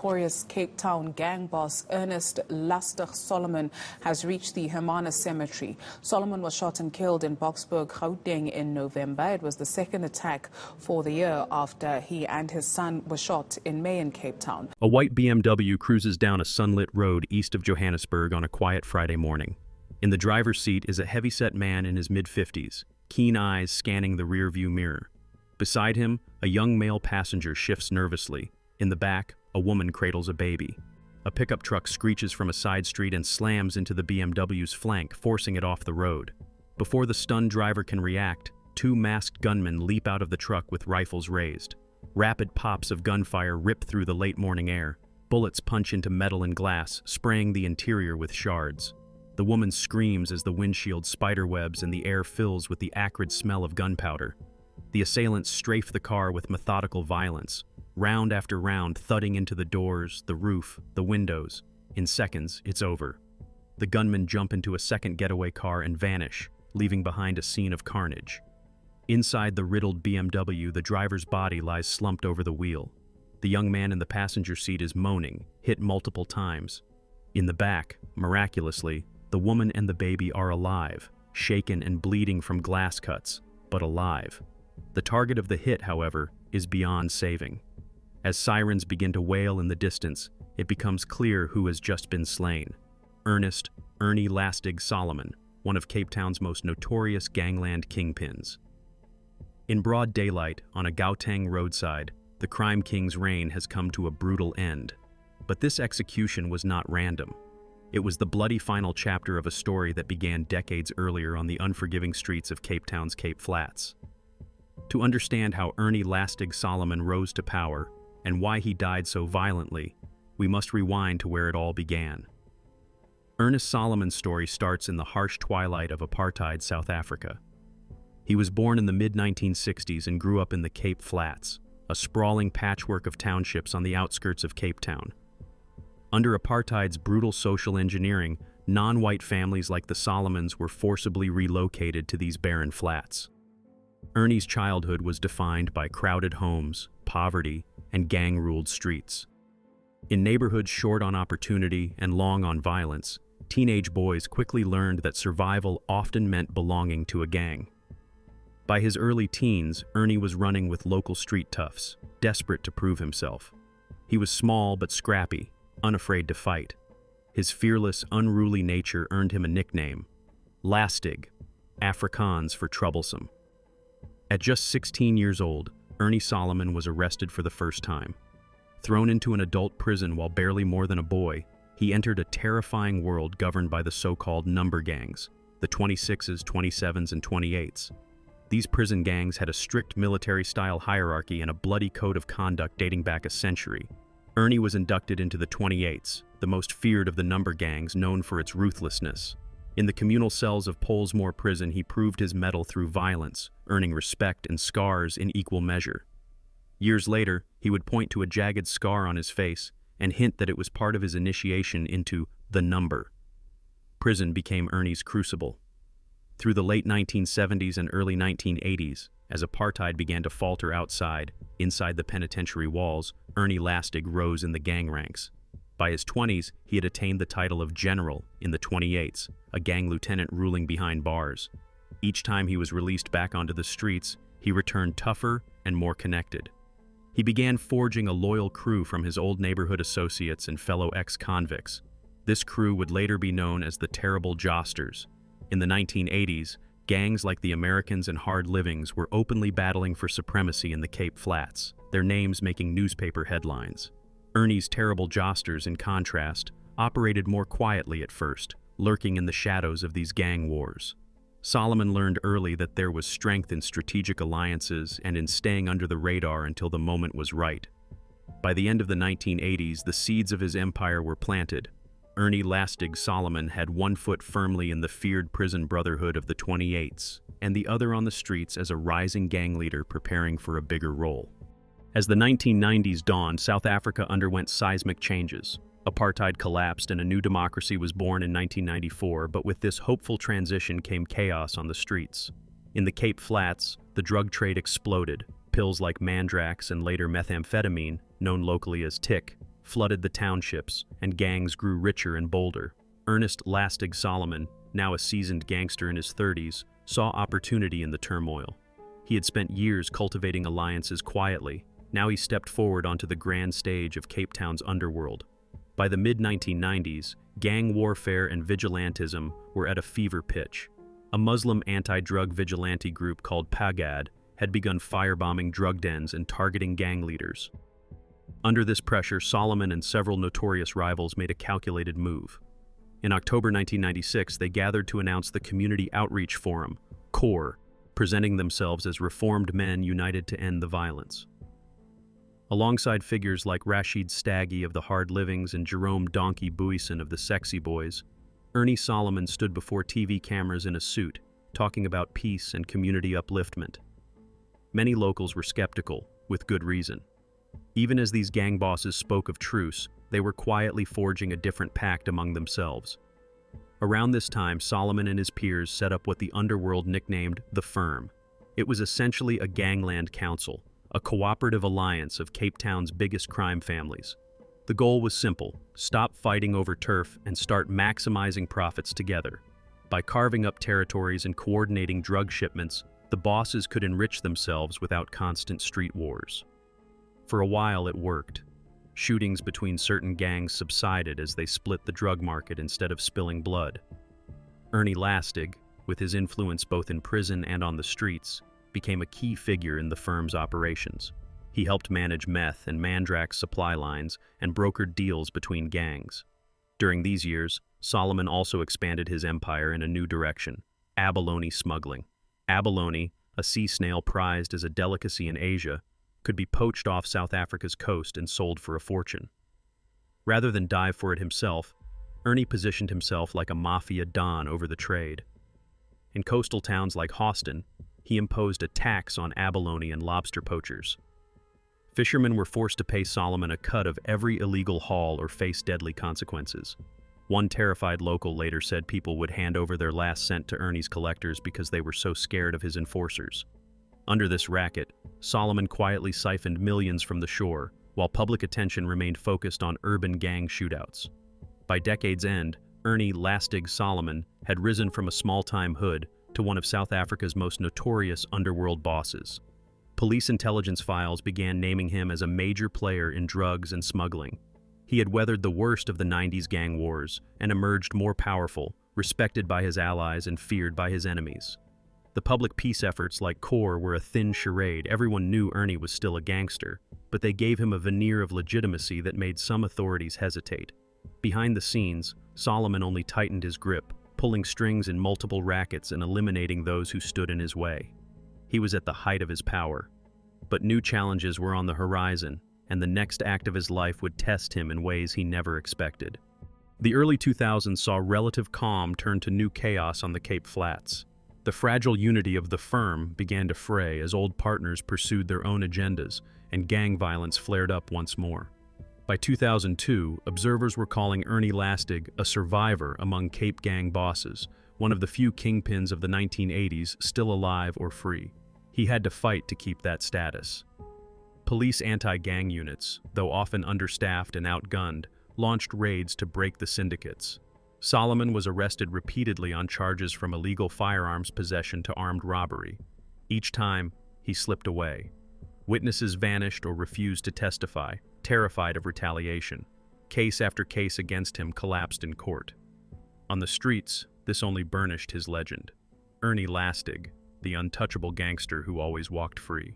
notorious Cape Town gang boss Ernie Solomon has reached the Hermanus Cemetery. Solomon was shot and killed in Boksburg, Gauteng in November. It was the second attack for the year after he and his son were shot in May in Cape Town. A white BMW cruises down a sunlit road east of Johannesburg on a quiet Friday morning. In the driver's seat is a heavyset man in his mid-50s, keen eyes scanning the rearview mirror. Beside him, a young male passenger shifts nervously. In the back, a woman cradles a baby. A pickup truck screeches from a side street and slams into the BMW's flank, forcing it off the road. Before the stunned driver can react, two masked gunmen leap out of the truck with rifles raised. Rapid pops of gunfire rip through the late morning air. Bullets punch into metal and glass, spraying the interior with shards. The woman screams as the windshield spiderwebs and the air fills with the acrid smell of gunpowder. The assailants strafe the car with methodical violence, round after round thudding into the doors, the roof, the windows. In seconds, it's over. The gunmen jump into a second getaway car and vanish, leaving behind a scene of carnage. Inside the riddled BMW, the driver's body lies slumped over the wheel. The young man in the passenger seat is moaning, hit multiple times. In the back, miraculously, the woman and the baby are alive, shaken and bleeding from glass cuts, but alive. The target of the hit, however, is beyond saving. As sirens begin to wail in the distance, it becomes clear who has just been slain. Ernie Lastig Solomon, one of Cape Town's most notorious gangland kingpins. In broad daylight, on a Gauteng roadside, the crime king's reign has come to a brutal end. But this execution was not random. It was the bloody final chapter of a story that began decades earlier on the unforgiving streets of Cape Town's Cape Flats. To understand how Ernie Lastig Solomon rose to power and why he died so violently, we must rewind to where it all began. Ernie Solomon's story starts in the harsh twilight of apartheid South Africa. He was born in the mid-1960s and grew up in the Cape Flats, a sprawling patchwork of townships on the outskirts of Cape Town. Under apartheid's brutal social engineering, non-white families like the Solomons were forcibly relocated to these barren flats. Ernie's childhood was defined by crowded homes, poverty, and gang-ruled streets. In neighborhoods short on opportunity and long on violence, teenage boys quickly learned that survival often meant belonging to a gang. By his early teens, Ernie was running with local street toughs, desperate to prove himself. He was small but scrappy, unafraid to fight. His fearless, unruly nature earned him a nickname, Lastig, Afrikaans for troublesome. At just 16 years old, Ernie Solomon was arrested for the first time. Thrown into an adult prison while barely more than a boy, he entered a terrifying world governed by the so-called number gangs, the 26s, 27s, and 28s. These prison gangs had a strict military-style hierarchy and a bloody code of conduct dating back a century. Ernie was inducted into the 28s, the most feared of the number gangs, known for its ruthlessness. In the communal cells of Pollsmoor prison, he proved his mettle through violence, earning respect and scars in equal measure. Years later, he would point to a jagged scar on his face and hint that it was part of his initiation into the number. Prison became Ernie's crucible. Through the late 1970s and early 1980s, as apartheid began to falter inside the penitentiary walls, Ernie Lastig rose in the gang ranks. By his 20s, he had attained the title of general in the 28s, a gang lieutenant ruling behind bars. Each time he was released back onto the streets, he returned tougher and more connected. He began forging a loyal crew from his old neighborhood associates and fellow ex-convicts. This crew would later be known as the Terrible Josters. In the 1980s, gangs like the Americans and Hard Livings were openly battling for supremacy in the Cape Flats, their names making newspaper headlines. Ernie's Terrible Josters, in contrast, operated more quietly at first, lurking in the shadows of these gang wars. Solomon learned early that there was strength in strategic alliances and in staying under the radar until the moment was right. By the end of the 1980s, the seeds of his empire were planted. Ernie Lastig Solomon had one foot firmly in the feared prison brotherhood of the 28s, and the other on the streets as a rising gang leader preparing for a bigger role. As the 1990s dawned, South Africa underwent seismic changes. Apartheid collapsed and a new democracy was born in 1994, but with this hopeful transition came chaos on the streets. In the Cape Flats, the drug trade exploded. Pills like Mandrax and later methamphetamine, known locally as tick, flooded the townships, and gangs grew richer and bolder. Lastig Solomon, now a seasoned gangster in his 30s, saw opportunity in the turmoil. He had spent years cultivating alliances quietly. Now he stepped forward onto the grand stage of Cape Town's underworld. By the mid-1990s, gang warfare and vigilantism were at a fever pitch. A Muslim anti-drug vigilante group called Pagad had begun firebombing drug dens and targeting gang leaders. Under this pressure, Solomon and several notorious rivals made a calculated move. In October 1996, they gathered to announce the Community Outreach Forum, CORE, presenting themselves as reformed men united to end the violence. Alongside figures like Rashid Staggy of the Hard Livings and Jerome Donkey Buison of the Sexy Boys, Ernie Solomon stood before TV cameras in a suit, talking about peace and community upliftment. Many locals were skeptical, with good reason. Even as these gang bosses spoke of truce, they were quietly forging a different pact among themselves. Around this time, Solomon and his peers set up what the Underworld nicknamed the Firm. It was essentially a gangland council, a cooperative alliance of Cape Town's biggest crime families. The goal was simple: stop fighting over turf and start maximizing profits together. By carving up territories and coordinating drug shipments, the bosses could enrich themselves without constant street wars. For a while, it worked. Shootings between certain gangs subsided as they split the drug market instead of spilling blood. Ernie Lastig, with his influence both in prison and on the streets, became a key figure in the firm's operations. He helped manage meth and mandrax supply lines and brokered deals between gangs. During these years, Solomon also expanded his empire in a new direction: abalone smuggling. Abalone, a sea snail prized as a delicacy in Asia, could be poached off South Africa's coast and sold for a fortune. Rather than dive for it himself, Ernie positioned himself like a mafia don over the trade. In coastal towns like Houston, he imposed a tax on abalone and lobster poachers. Fishermen were forced to pay Solomon a cut of every illegal haul or face deadly consequences. One terrified local later said people would hand over their last cent to Ernie's collectors because they were so scared of his enforcers. Under this racket, Solomon quietly siphoned millions from the shore, while public attention remained focused on urban gang shootouts. By decade's end, Ernie Lastig Solomon had risen from a small-time hood to one of South Africa's most notorious underworld bosses. Police intelligence files began naming him as a major player in drugs and smuggling. He had weathered the worst of the 90s gang wars and emerged more powerful, respected by his allies and feared by his enemies. The public peace efforts like CORE were a thin charade. Everyone knew Ernie was still a gangster, but they gave him a veneer of legitimacy that made some authorities hesitate. Behind the scenes, Solomon only tightened his grip, pulling strings in multiple rackets and eliminating those who stood in his way. He was at the height of his power. But new challenges were on the horizon, and the next act of his life would test him in ways he never expected. The early 2000s saw relative calm turn to new chaos on the Cape Flats. The fragile unity of the firm began to fray as old partners pursued their own agendas, and gang violence flared up once more. By 2002, observers were calling Ernie Lastig a survivor among Cape gang bosses, one of the few kingpins of the 1980s still alive or free. He had to fight to keep that status. Police anti-gang units, though often understaffed and outgunned, launched raids to break the syndicates. Solomon was arrested repeatedly on charges from illegal firearms possession to armed robbery. Each time, he slipped away. Witnesses vanished or refused to testify, terrified of retaliation. Case after case against him collapsed in court. On the streets, this only burnished his legend. Ernie Lastig, the untouchable gangster who always walked free.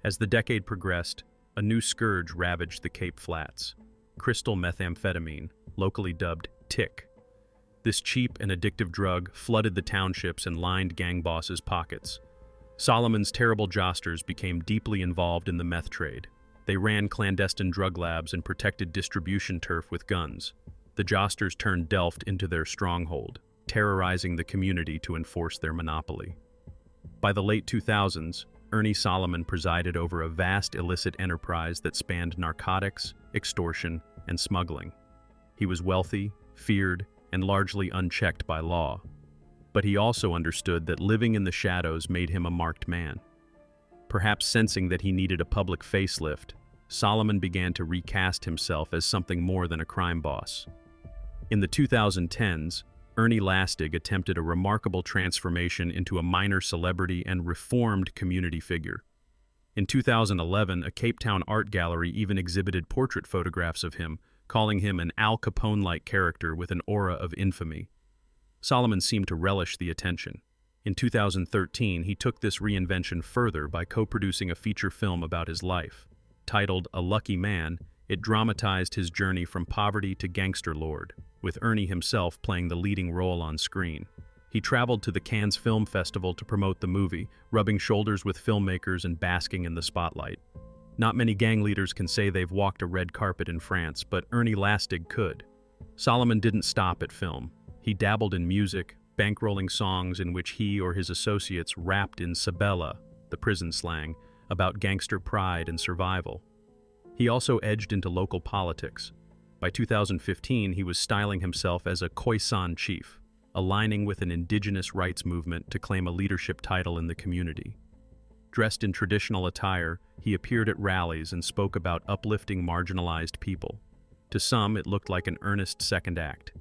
As the decade progressed, a new scourge ravaged the Cape Flats: crystal methamphetamine, locally dubbed tick. This cheap and addictive drug flooded the townships and lined gang bosses' pockets. Solomon's Terrible Josters became deeply involved in the meth trade. They ran clandestine drug labs and protected distribution turf with guns. The Josters turned Delft into their stronghold, terrorizing the community to enforce their monopoly. By the late 2000s, Ernie Solomon presided over a vast illicit enterprise that spanned narcotics, extortion, and smuggling. He was wealthy, feared, and largely unchecked by law. But he also understood that living in the shadows made him a marked man. Perhaps sensing that he needed a public facelift, Solomon began to recast himself as something more than a crime boss. In the 2010s, Ernie Lastig attempted a remarkable transformation into a minor celebrity and reformed community figure. In 2011, a Cape Town art gallery even exhibited portrait photographs of him, calling him an Al Capone-like character with an aura of infamy. Solomon seemed to relish the attention. In 2013, he took this reinvention further by co-producing a feature film about his life. Titled A Lucky Man, it dramatized his journey from poverty to gangster lord, with Ernie himself playing the leading role on screen. He traveled to the Cannes Film Festival to promote the movie, rubbing shoulders with filmmakers and basking in the spotlight. Not many gang leaders can say they've walked a red carpet in France, but Ernie Lastig could. Solomon didn't stop at film. He dabbled in music, bankrolling songs in which he or his associates rapped in Sabella, the prison slang, about gangster pride and survival. He also edged into local politics. By 2015, he was styling himself as a Khoisan chief, aligning with an indigenous rights movement to claim a leadership title in the community. Dressed in traditional attire, he appeared at rallies and spoke about uplifting marginalized people. To some, it looked like an earnest second act.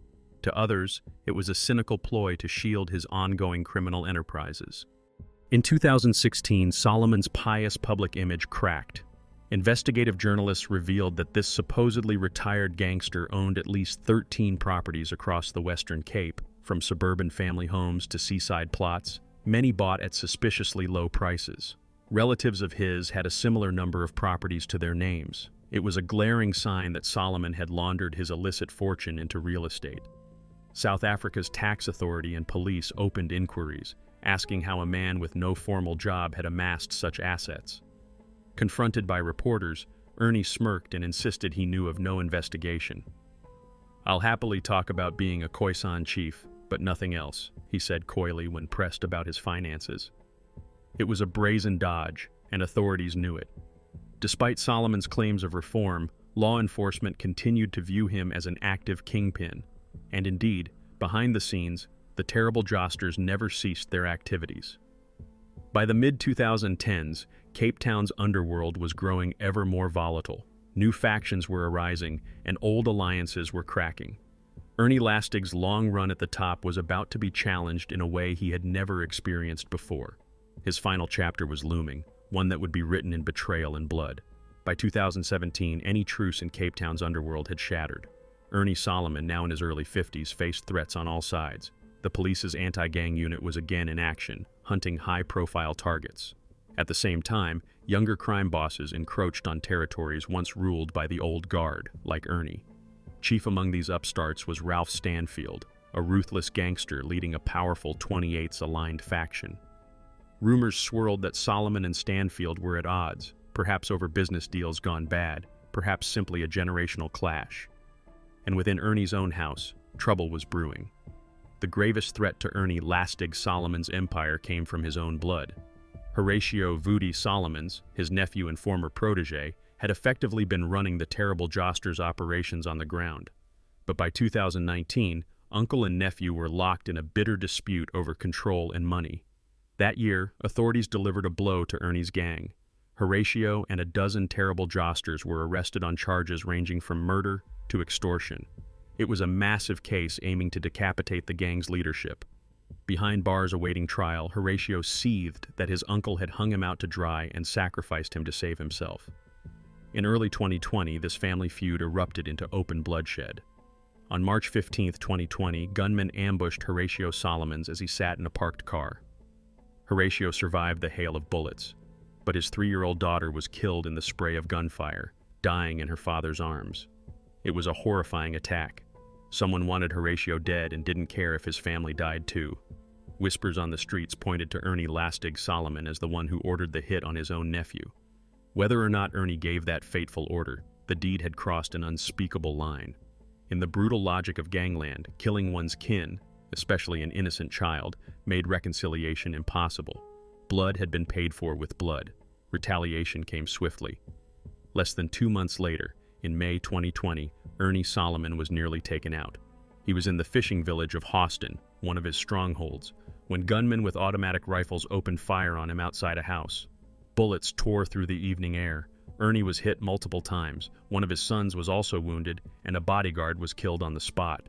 To others, it was a cynical ploy to shield his ongoing criminal enterprises. In 2016, Solomon's pious public image cracked. Investigative journalists revealed that this supposedly retired gangster owned at least 13 properties across the Western Cape, from suburban family homes to seaside plots, many bought at suspiciously low prices. Relatives of his had a similar number of properties to their names. It was a glaring sign that Solomon had laundered his illicit fortune into real estate. South Africa's tax authority and police opened inquiries, asking how a man with no formal job had amassed such assets. Confronted by reporters, Ernie smirked and insisted he knew of no investigation. "I'll happily talk about being a Khoisan chief, but nothing else," he said coyly when pressed about his finances. It was a brazen dodge, and authorities knew it. Despite Solomon's claims of reform, law enforcement continued to view him as an active kingpin. And indeed, behind the scenes, the Terrible Josters never ceased their activities. By the mid-2010s, Cape Town's underworld was growing ever more volatile. New factions were arising, and old alliances were cracking. Ernie Lastig's long run at the top was about to be challenged in a way he had never experienced before. His final chapter was looming, one that would be written in betrayal and blood. By 2017, any truce in Cape Town's underworld had shattered. Ernie Solomon, now in his early 50s, faced threats on all sides. The police's anti-gang unit was again in action, hunting high-profile targets. At the same time, younger crime bosses encroached on territories once ruled by the old guard, like Ernie. Chief among these upstarts was Ralph Stanfield, a ruthless gangster leading a powerful 28s-aligned faction. Rumors swirled that Solomon and Stanfield were at odds, perhaps over business deals gone bad, perhaps simply a generational clash. And within Ernie's own house, trouble was brewing. The gravest threat to Ernie Lastig Solomon's empire came from his own blood. Horatio "Voodie" Solomons, his nephew and former protege, had effectively been running the Terrible Josters operations on the ground. But by 2019, uncle and nephew were locked in a bitter dispute over control and money. That year, authorities delivered a blow to Ernie's gang. Horatio and a dozen Terrible Josters were arrested on charges ranging from murder to extortion. It was a massive case aiming to decapitate the gang's leadership. Behind bars awaiting trial, Horatio seethed that his uncle had hung him out to dry and sacrificed him to save himself. In early 2020, this family feud erupted into open bloodshed. On March 15, 2020, gunmen ambushed Horatio Solomons as he sat in a parked car. Horatio survived the hail of bullets, but his 3-year-old daughter was killed in the spray of gunfire, dying in her father's arms. It was a horrifying attack. Someone wanted Horatio dead and didn't care if his family died too. Whispers on the streets pointed to Ernie Lastig Solomon as the one who ordered the hit on his own nephew. Whether or not Ernie gave that fateful order, the deed had crossed an unspeakable line. In the brutal logic of gangland, killing one's kin, especially an innocent child, made reconciliation impossible. Blood had been paid for with blood. Retaliation came swiftly. Less than 2 months later, in May 2020, Ernie Solomon was nearly taken out. He was in the fishing village of Houston, one of his strongholds, when gunmen with automatic rifles opened fire on him outside a house. Bullets tore through the evening air, Ernie was hit multiple times, one of his sons was also wounded, and a bodyguard was killed on the spot.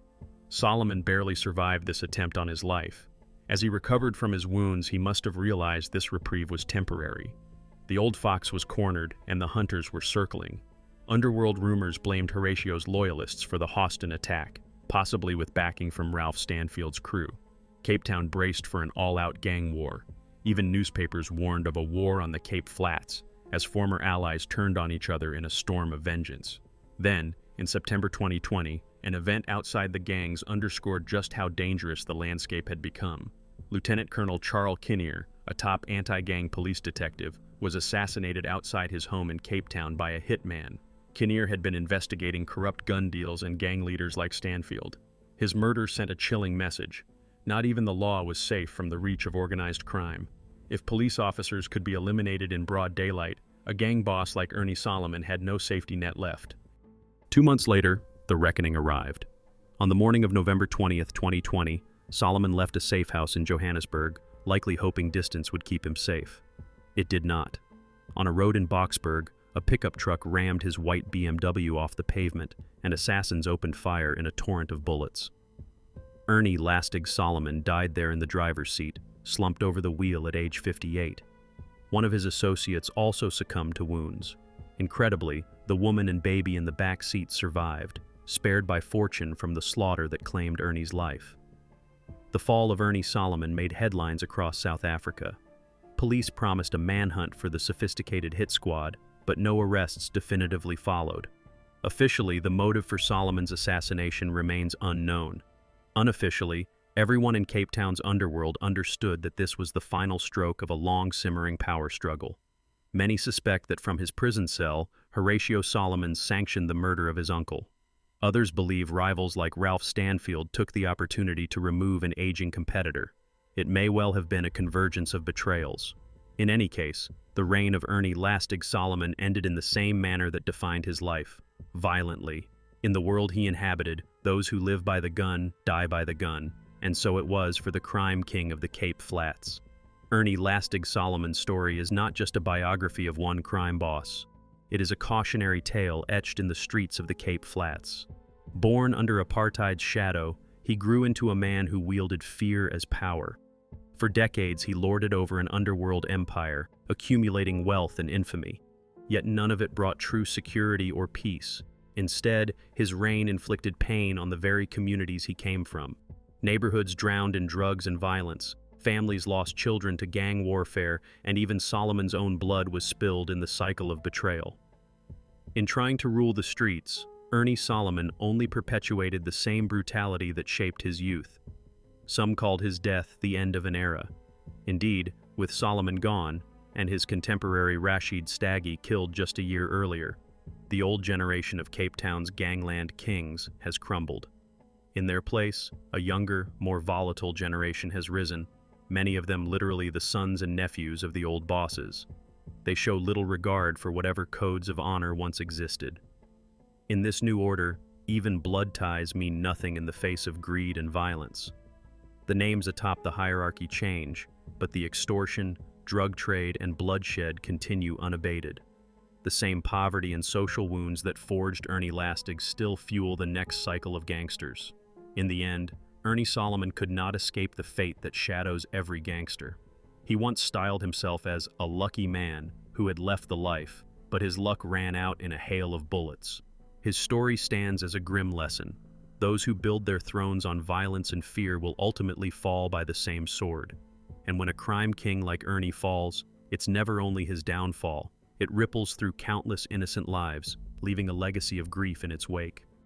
Solomon barely survived this attempt on his life. As he recovered from his wounds, he must have realized this reprieve was temporary. The old fox was cornered, and the hunters were circling. Underworld rumors blamed Horatio's loyalists for the Houston attack, possibly with backing from Ralph Stanfield's crew. Cape Town braced for an all-out gang war. Even newspapers warned of a war on the Cape Flats, as former allies turned on each other in a storm of vengeance. Then, in September 2020, an event outside the gangs underscored just how dangerous the landscape had become. Lieutenant Colonel Charles Kinnear, a top anti-gang police detective, was assassinated outside his home in Cape Town by a hitman. Kinnear had been investigating corrupt gun deals and gang leaders like Stanfield. His murder sent a chilling message. Not even the law was safe from the reach of organized crime. If police officers could be eliminated in broad daylight, a gang boss like Ernie Solomon had no safety net left. 2 months later, the reckoning arrived. On the morning of November 20th, 2020, Solomon left a safe house in Johannesburg, likely hoping distance would keep him safe. It did not. On a road in Boksburg, a pickup truck rammed his white BMW off the pavement, and assassins opened fire in a torrent of bullets. Ernie Lastig Solomon died there in the driver's seat, slumped over the wheel at age 58. One of his associates also succumbed to wounds. Incredibly, the woman and baby in the back seat survived, spared by fortune from the slaughter that claimed Ernie's life. The fall of Ernie Solomon made headlines across South Africa. Police promised a manhunt for the sophisticated hit squad, but no arrests definitively followed. Officially, the motive for Solomon's assassination remains unknown. Unofficially, everyone in Cape Town's underworld understood that this was the final stroke of a long-simmering power struggle. Many suspect that from his prison cell, Horatio Solomon sanctioned the murder of his uncle. Others believe rivals like Ralph Stanfield took the opportunity to remove an aging competitor. It may well have been a convergence of betrayals. In any case, the reign of Ernie Lastig Solomon ended in the same manner that defined his life, violently. In the world he inhabited, those who live by the gun die by the gun, and so it was for the crime king of the Cape Flats. Ernie Lastig Solomon's story is not just a biography of one crime boss. It is a cautionary tale etched in the streets of the Cape Flats. Born under apartheid's shadow, he grew into a man who wielded fear as power. For decades, he lorded over an underworld empire, accumulating wealth and infamy. Yet none of it brought true security or peace. Instead, his reign inflicted pain on the very communities he came from. Neighborhoods drowned in drugs and violence. Families lost children to gang warfare, and even Solomon's own blood was spilled in the cycle of betrayal. In trying to rule the streets, Ernie Solomon only perpetuated the same brutality that shaped his youth. Some called his death the end of an era. Indeed, with Solomon gone, and his contemporary Rashid Staggy killed just a year earlier, the old generation of Cape Town's gangland kings has crumbled. In their place, a younger, more volatile generation has risen, many of them literally the sons and nephews of the old bosses. They show little regard for whatever codes of honor once existed. In this new order, even blood ties mean nothing in the face of greed and violence. The names atop the hierarchy change, but the extortion, drug trade, and bloodshed continue unabated. The same poverty and social wounds that forged Ernie Lastig still fuel the next cycle of gangsters. In the end, Ernie Solomon could not escape the fate that shadows every gangster. He once styled himself as a lucky man who had left the life, but his luck ran out in a hail of bullets. His story stands as a grim lesson. Those who build their thrones on violence and fear will ultimately fall by the same sword. And when a crime king like Ernie falls, it's never only his downfall. It ripples through countless innocent lives, leaving a legacy of grief in its wake.